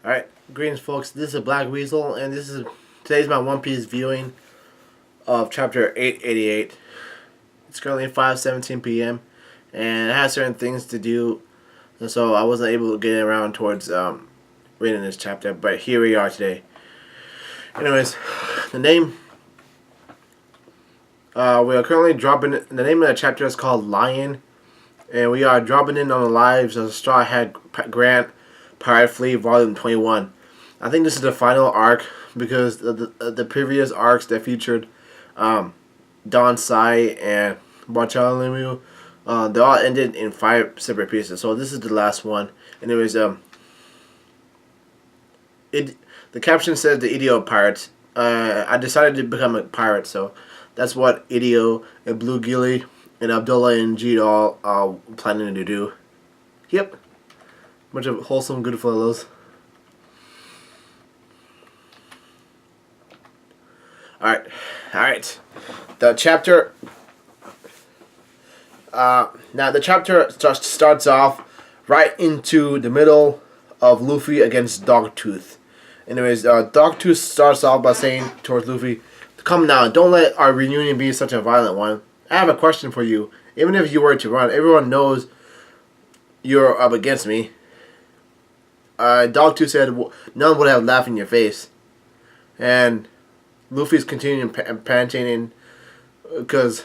Alright, greetings folks, this is BlackWeasel, and today's my One Piece viewing of chapter 888. It's currently 5:17 p.m. and I have certain things to do, and so I wasn't able to get around towards reading this chapter, but here we are today. Anyways, the name, we are currently dropping, the name of the chapter is called Lion, and we are dropping in on the lives of Straw Hat Grant, Pirate Fleet Volume 21. I think this is the final arc because the previous arcs that featured Don Sai and Bartholomew, they all ended in 5 separate pieces. So this is the last one. Anyways, the caption says the Idio pirates. I decided to become a pirate, so that's what Idio and Blue Gilly and Abdullah and Jeet all are planning to do. Yep. Bunch of wholesome, good fellows. Alright. The chapter. Now the chapter starts off right into the middle of Luffy against Dogtooth. Anyways, Dogtooth starts off by saying towards Luffy, "Come now, don't let our reunion be such a violent one. I have a question for you. Even if you were to run, everyone knows you're up against me." Dogtooth said, "None would have laughed in your face." And Luffy's continuing panting because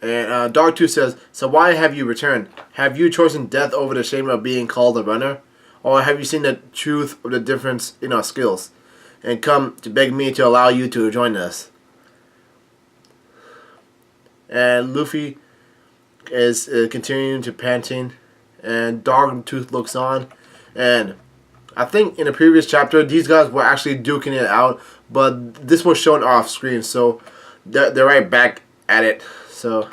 Dogtooth says, "So why have you returned? Have you chosen death over the shame of being called a runner? Or have you seen the truth of the difference in our skills and come to beg me to allow you to join us?" And Luffy is continuing to panting, and Dogtooth looks on, and I think in the previous chapter these guys were actually duking it out, but this was shown off screen, so they're right back at it. So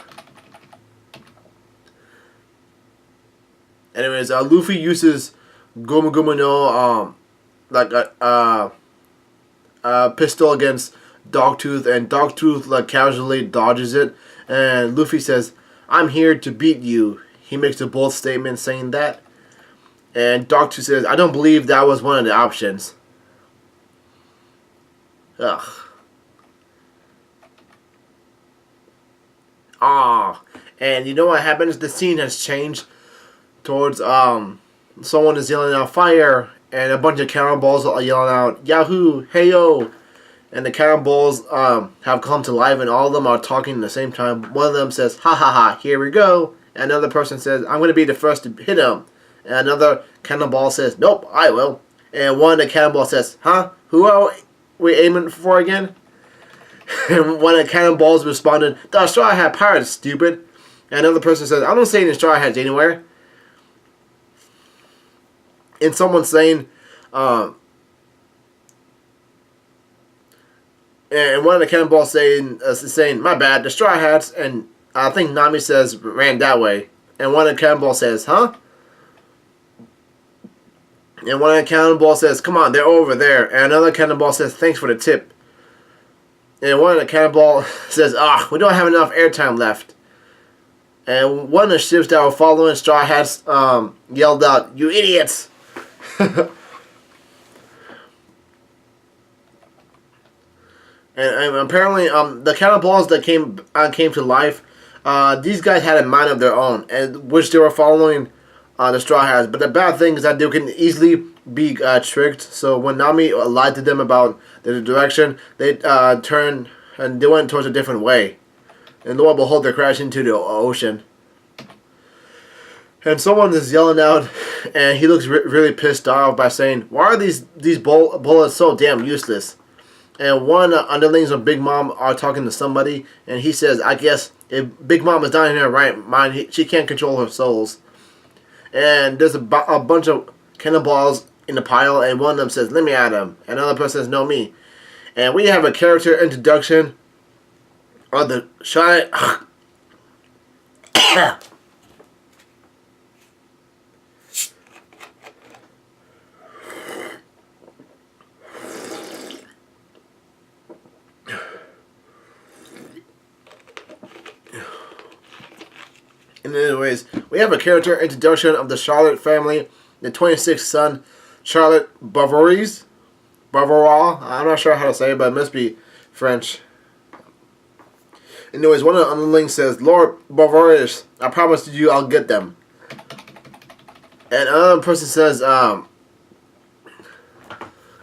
anyways, Luffy uses Gomu Gomu no like a pistol against Dogtooth, and Dogtooth like casually dodges it, and Luffy says, "I'm here to beat you." He makes a bold statement saying that. And Dogtooth says, "I don't believe that was one of the options." Ugh. And you know what happens? The scene has changed towards someone is yelling out fire, and a bunch of cannonballs are yelling out Yahoo, hey yo. And the cannonballs have come to life, and all of them are talking at the same time. One of them says, "Ha ha ha, here we go." And another person says, "I'm going to be the first to hit him." And another cannonball says, "Nope, I will." And one of the cannonballs says, "Huh? Who are we aiming for again?" And one of the cannonballs responded, "The Straw Hat Pirates, stupid." And another person says, "I don't see any Straw Hats anywhere." And someone's saying, and one of the cannonballs saying, "My bad, the Straw Hats," and I think Nami says, "ran that way." And one of the cannonballs says, "Huh?" And one of the cannonballs says, "Come on, they're over there." And another cannonball says, "Thanks for the tip." And one of the cannonball says, "We don't have enough airtime left." And one of the ships that were following Straw Hats yelled out, "You idiots!" And apparently, the cannonballs that came to life, these guys had a mind of their own, and which they were following the Straw Hats. But the bad thing is that they can easily be tricked. So when Nami lied to them about the direction, they turned and they went towards a different way. And lo and behold, they crashed into the ocean. And someone is yelling out, and he looks really pissed off by saying, "Why are these bullets so damn useless?" And one underlings of Big Mom are talking to somebody, and he says, "I guess if Big Mom is not in her right mind, she can't control her souls." And there's a bunch of cannonballs in the pile, and one of them says, "Let me at him." And another person says, "No, me." And we have a character introduction of the shy. And anyways, we have a character introduction of the Charlotte family, the 26th son, Charlotte Bavarois. I'm not sure how to say it, but it must be French. Anyways, one of the underlings says, Lord Bavarois, I promise you I'll get them. And another person says, on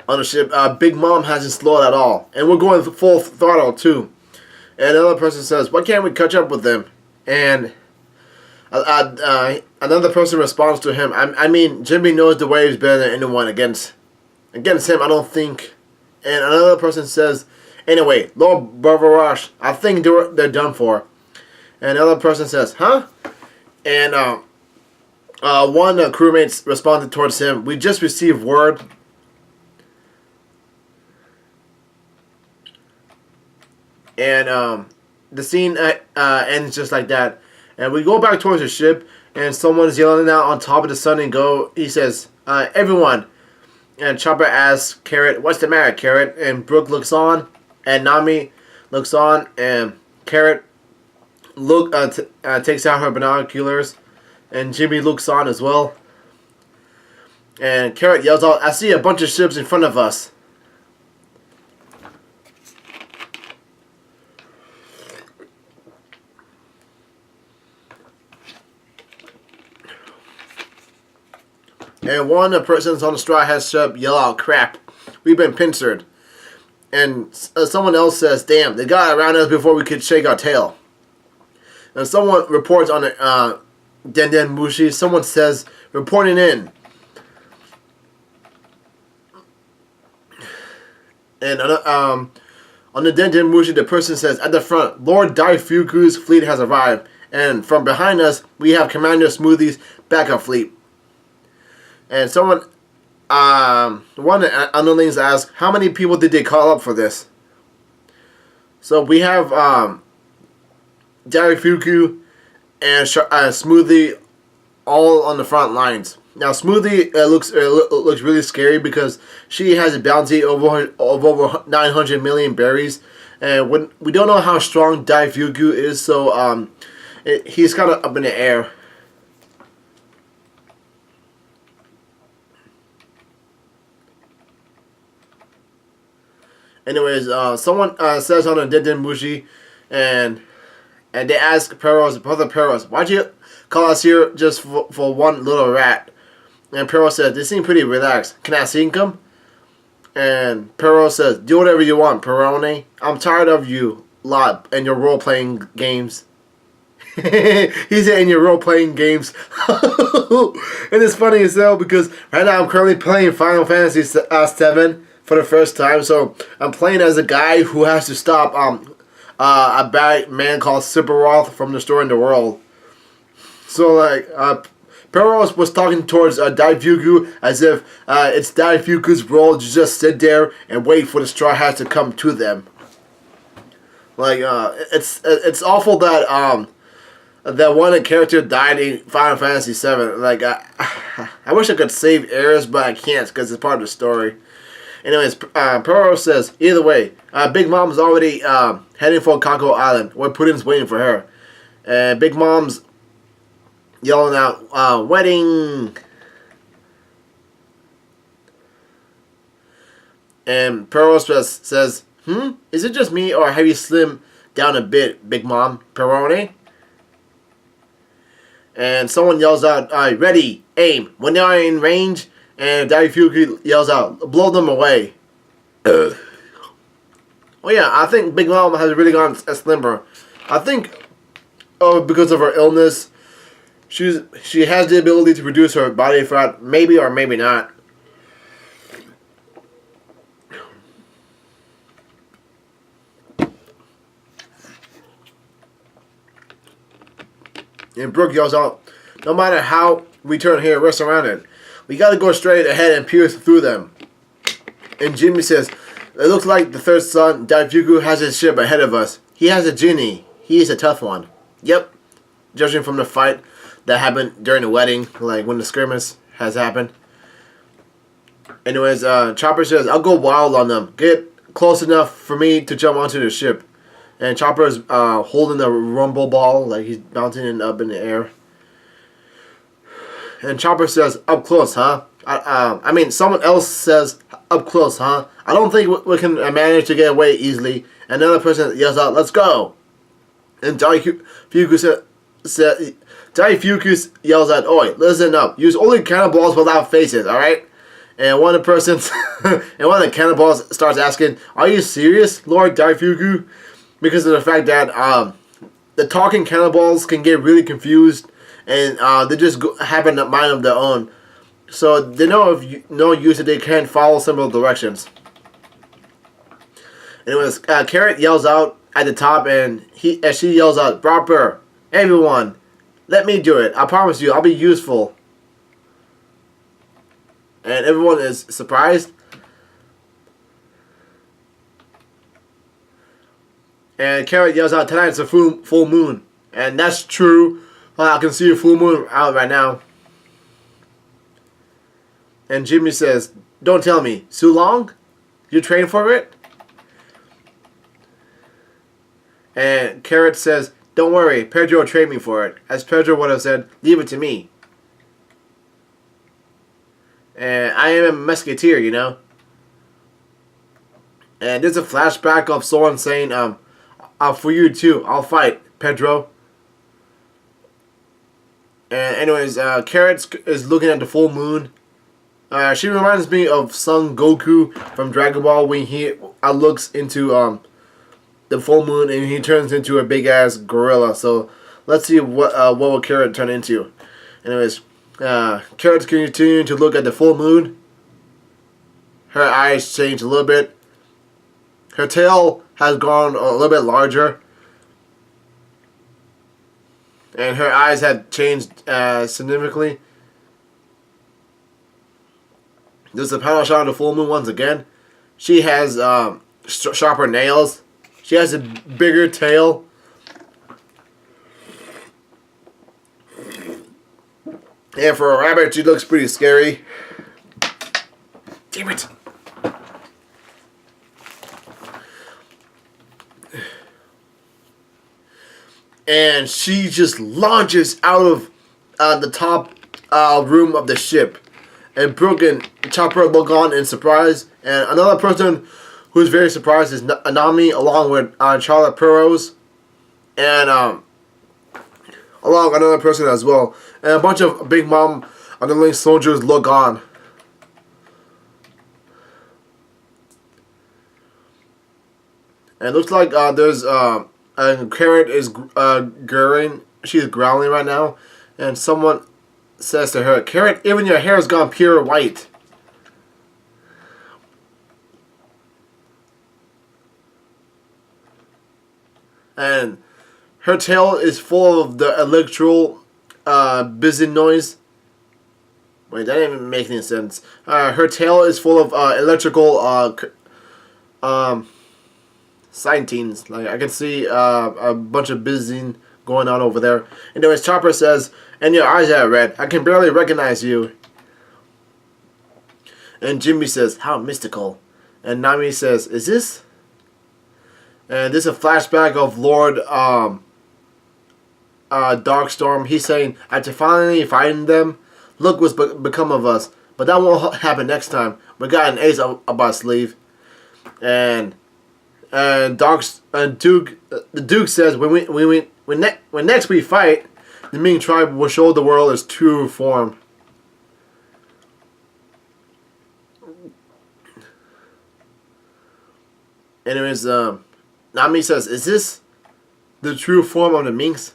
the ship, Big Mom hasn't slowed at all. And we're going full throttle too. And another person says, why can't we catch up with them? And another person responds to him, I mean, Jimmy knows the waves better than anyone against him, I don't think. And another person says, anyway, Lord Bavarois, I think they're done for. And another person says, huh? And one of the crewmates responded towards him, we just received word. And the scene ends just like that. And we go back towards the ship, and someone's yelling out on top of the sun and go. He says, everyone. And Chopper asks Carrot, what's the matter, Carrot? And Brooke looks on, and Nami looks on, and Carrot takes out her binoculars, and Jimmy looks on as well. And Carrot yells out, I see a bunch of ships in front of us. And one of the persons on the Straw Hat ship yell out, crap, we've been pincered. And someone else says, damn, they got around us before we could shake our tail. And someone reports on the Den Den Mushi, someone says, reporting in. And on the Den Den Mushi, the person says, at the front, Lord Daifuku's fleet has arrived. And from behind us, we have Commander Smoothie's backup fleet. And someone, one of the underlings asks, how many people did they call up for this? So we have Daifuku and Smoothie all on the front lines. Now Smoothie looks really scary because she has a bounty of over 900 million berries, and we don't know how strong Daifuku is, so he's kind of up in the air. Anyways, someone says on a Den Mushi, and they ask Peros, Brother Peros, why'd you call us here just for one little rat? And Peros says, they seem pretty relaxed. Can I sink them? And Peros says, do whatever you want, Perone. I'm tired of you lot and your role-playing games. He said, in your role-playing games. And it's funny as hell because right now I'm currently playing Final Fantasy 7 for the first time, so I'm playing as a guy who has to stop a bad man called Sephiroth from destroying the world. So like Peros was talking towards Daifuku as if it's Daifuku's role to just sit there and wait for the Straw Hats to come to them. Like it's awful that that one character died in Final Fantasy 7. Like I wish I could save Ares, but I can't because it's part of the story. Anyways, Peros says, either way, Big Mom's already heading for Kako Island, where Puddin's waiting for her. And Big Mom's yelling out, wedding! And Peros says, is it just me, or have you slimmed down a bit, Big Mom, Perone? And someone yells out, ready, aim. When they're in range, and Daifuku yells out, blow them away. Oh yeah, I think Big Mom has really gone slimmer. I think because of her illness, she has the ability to reduce her body fat, maybe or maybe not. And Brooke yells out, no matter how we turn here, we're surrounded. We gotta go straight ahead and pierce through them. And Jimmy says, it looks like the third son, Daifuku, has his ship ahead of us. He has a genie. He's a tough one. Yep. Judging from the fight that happened during the wedding, like when the skirmish has happened. Anyways, Chopper says, I'll go wild on them. Get close enough for me to jump onto the ship. And Chopper is holding the rumble ball, like he's bouncing it up in the air. And Chopper says, up close, huh? I mean, someone else says, up close, huh? I don't think we can manage to get away easily. And another person yells out, let's go. And Daifuku yells out, oi, listen up. Use only cannonballs without faces, alright? And one of the cannonballs starts asking, are you serious, Lord Daifuku? Because of the fact that the talking cannonballs can get really confused, and they just have a mind of their own. So they know of no use that they can't follow several directions. Anyways, Carrot yells out at the top, and she yells out, proper, everyone, let me do it. I promise you, I'll be useful. And everyone is surprised. And Carrot yells out, tonight's a full moon. And that's true. I can see a full moon out right now. And Jimmy says, don't tell me. So long? You trained for it? And Carrot says, don't worry. Pedro trained me for it. As Pedro would have said, leave it to me. And I am a musketeer, you know. And there's a flashback of someone saying, for you too, I'll fight, Pedro. And anyways, Carrot is looking at the full moon. She reminds me of Son Goku from Dragon Ball when he looks into the full moon and he turns into a big ass gorilla. So let's see what will Carrot turn into. Anyways, Carrot's continuing to look at the full moon. Her eyes change a little bit. Her tail has grown a little bit larger. And her eyes have changed significantly. There's a panel shot of the full moon once again. She has sharper nails. She has a bigger tail. And for a rabbit, she looks pretty scary. Damn it. And she just launches out of the top room of the ship. And Brooke and Chopper look on in surprise. And another person who's very surprised is Anami, along with Charlotte Perros. And along another person as well. And a bunch of Big Mom underling soldiers look on. And it looks like there's Carrot is growling. She's growling right now. And someone says to her, Carrot, even your hair has gone pure white. And her tail is full of the electrical buzzing noise. Wait, that didn't even make any sense. Her tail is full of electrical sightings. Like I can see a bunch of buzzing going on over there. Anyways, Chopper says, and your eyes are red. I can barely recognize you. And Jimmy says, how mystical. And Nami says, is this? And this is a flashback of Lord Darkstorm. He's saying, after finally fighting them, look what's become of us. But that won't happen next time. We got an ace up our sleeve. And the Duke says, when next we fight, the Ming tribe will show the world its true form. Anyways, Nami says, is this the true form of the Minks?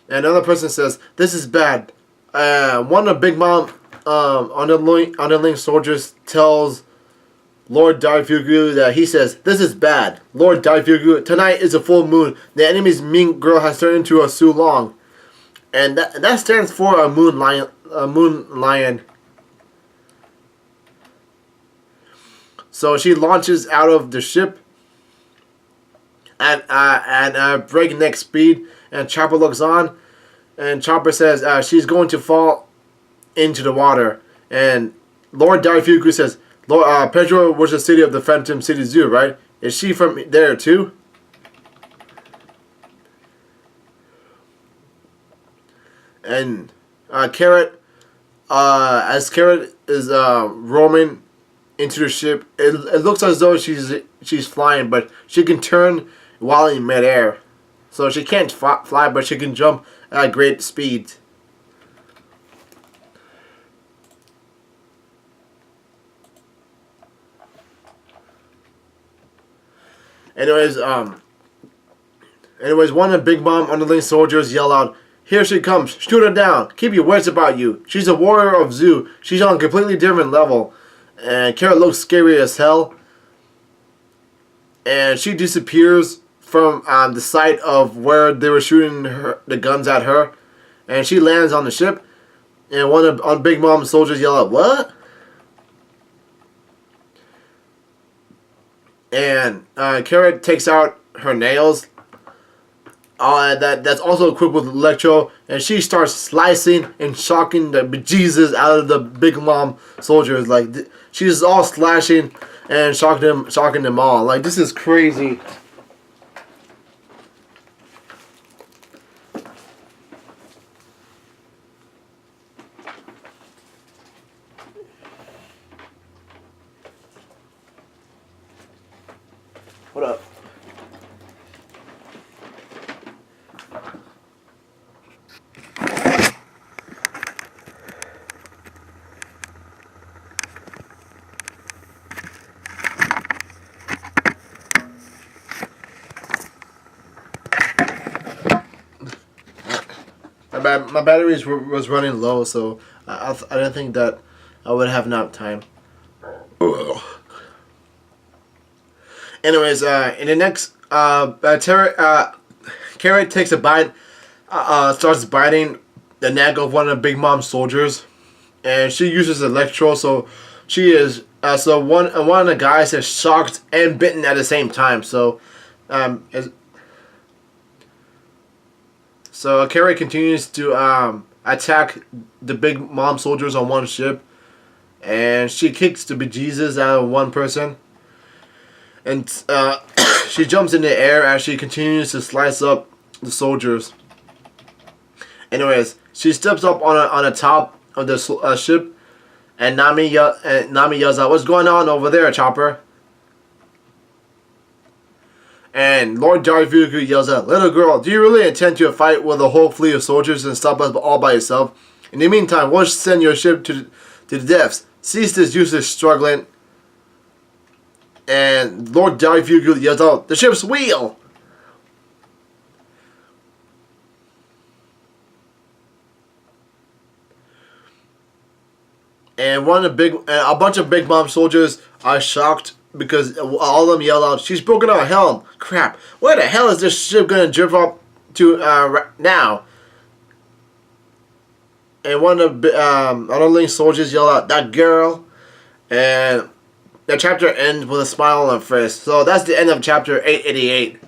And another person says, this is bad. One of Big Mom underling soldiers tells Lord Daifuku that he says, this is bad. Lord Daifuku, tonight is a full moon. The enemy's Mink girl has turned into a Sulong. And that stands for a moon lion. So she launches out of the ship at breakneck speed, and Chopper looks on, and Chopper says she's going to fall into the water. And Lord Daifuku says, Pedro was the city of the Phantom City Zoo, right? Is she from there too? And Carrot as Carrot is roaming into the ship, it looks as though she's flying, but she can turn while in midair. So she can't fly, but she can jump at great speed. Anyways, one of the Big Mom underling soldiers yell out, "Here she comes! Shoot her down! Keep your wits about you! She's a warrior of Zoo. She's on a completely different level." And Carrot looks scary as hell. And she disappears from the site of where they were shooting the guns at her. And she lands on the ship. And one of Big Mom's soldiers yell out, "What?" And Carrot takes out her nails. That's also equipped with electro, and she starts slicing and shocking the bejesus out of the Big Mom soldiers. Like, she's all slashing and shocking them all. Like, this is crazy. What up? My batteries was running low, so I didn't think that I would have enough time. Anyways, in the next, Carrot takes a bite, starts biting the neck of one of the Big Mom soldiers, and she uses electro, so she is one of the guys is shocked and bitten at the same time. So, Carrot continues to attack the Big Mom soldiers on one ship, and she kicks the bejesus out of one person. And she jumps in the air as she continues to slice up the soldiers. Anyways, she steps up on the top of the ship, and Nami yells out, "What's going on over there, Chopper?" And Lord Darviku yells out, "Little girl, do you really intend to fight with a whole fleet of soldiers and stop us all by yourself? In the meantime, we'll send your ship to the depths. Cease this useless struggling." And Lord Darviku yells out, "The ship's wheel!" And a bunch of Big Mom soldiers are shocked because all of them yell out, "She's broken our helm! Crap! Where the hell is this ship gonna drift up to now?" And one of the underling soldiers yell out, "That girl!" And the chapter ends with a smile on her face. So that's the end of chapter 888.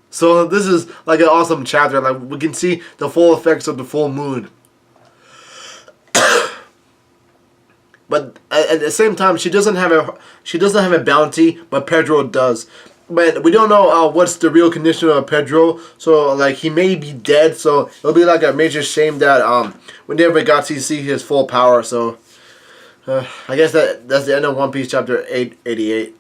So this is like an awesome chapter. Like, we can see the full effects of the full moon. But at the same time, she doesn't have a bounty, but Pedro does. But we don't know what's the real condition of Pedro. So like, he may be dead. So it'll be like a major shame that we never got to see his full power. So I guess that's the end of One Piece chapter 888.